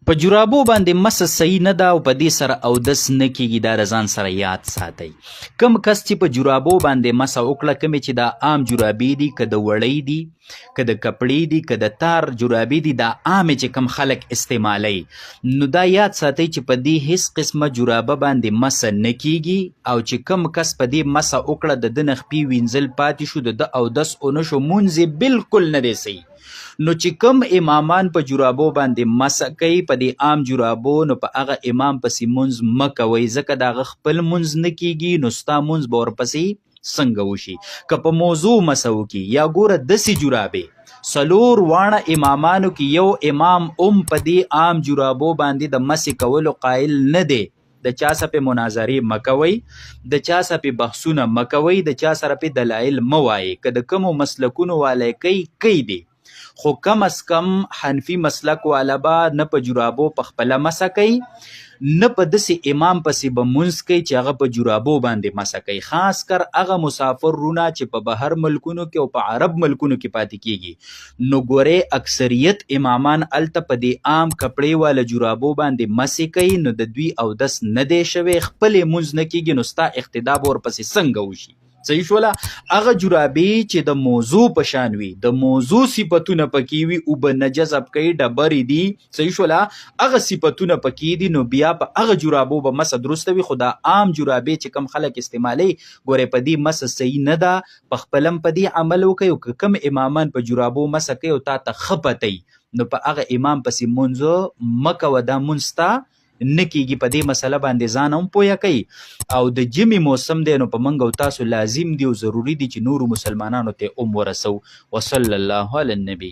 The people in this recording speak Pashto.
په جرابو باندې مس صحیح نه ده او په دې سره اودس نه کیږي. دا د ځان سره یاد ساتئ. کم کس چې په جرابو باندې مسه وکړه، کمې چې دا عام جرابې دي، که د وړۍ دي، که د کپړې دي، که د تار جرابې دي، دا عامې چې کم خلک استعمالوي، نو دا یاد ساتئ چې په دې هیڅ قسمه جرابه باندې مسه نه کیږي. او چې کم کس په دې مسه وکړه، د ده نه خپې وینځل پاتې شو، د ده اودس ونه شو، مونځ یې بالکل نه دی صحیح. نو چې کم امامان په جرابو باندې مسه کوي، په دې عام جرابو، نو په هغه امام پسې مونځ مه کوئ، ځکه د هغه خپل مونځ نه کیږي، نو ستا مونځ به ورپسې څنګه وشي. که په موضوع مسه وکړي، یا ګوره داسې جرابې څلور واړه امامانو کې یو امام په دې عام جرابو باندې د مسې کولو قایل نه دی، د چا سره په مناظرې مه کوئ، د چا سره په بحثونه مه کوئ، د چا سره په دلایل مه وایئ. که د کومو مسلکونو والی کوي دی، خو کم از کم حنفي مسلک والا به نه په جرابو په خپله مسه کوي، نه په داسې امام پسې به مونځ کوي چې هغه په جرابو باندې مسه کوي. خاص کر هغه مسافر رونه چې په بهر ملکونو کې او په عرب ملکونو کې پاتې کیږي، نو ګورې اکثریت امامان هلته په دې عام کپړې والا جرابو باندې مسې کوي، نو د دوی اودس نه دی شوی، خپل یې مونځ نه کیږي، نو ستا اقتدا به ورپسې څنګه وشي. صحیح شوله. هغه جرابې چې د موضوع په شان وي، د موضوع صفتونه پکې وي، اوبه نه جذب کوي، ډبرې دي، صحیح شوله، هغه صفتونه پکې دي، نو بیا په هغه جرابو به مسه درسته وي. خو دا عام جرابې چې کم خلک استعمالوي، ګورې په دې مسه صحیح نه ده، په خپله هم په دې عمل وکړئ. او که کم امامان په جرابو مسه کوي او تا ته ښه پته وي، نو په هغه امام پسې مونځ مه کوه، دا مونځ ستا نه کیږي. په دې مسله باندې ځان هم پویه کوي. او د ژمي موسم دی، نو په موږ او تاسو لازم دی او ضروري دی چې نورو مسلمانانو ته هم ورسو. وصلی الله علی النبی.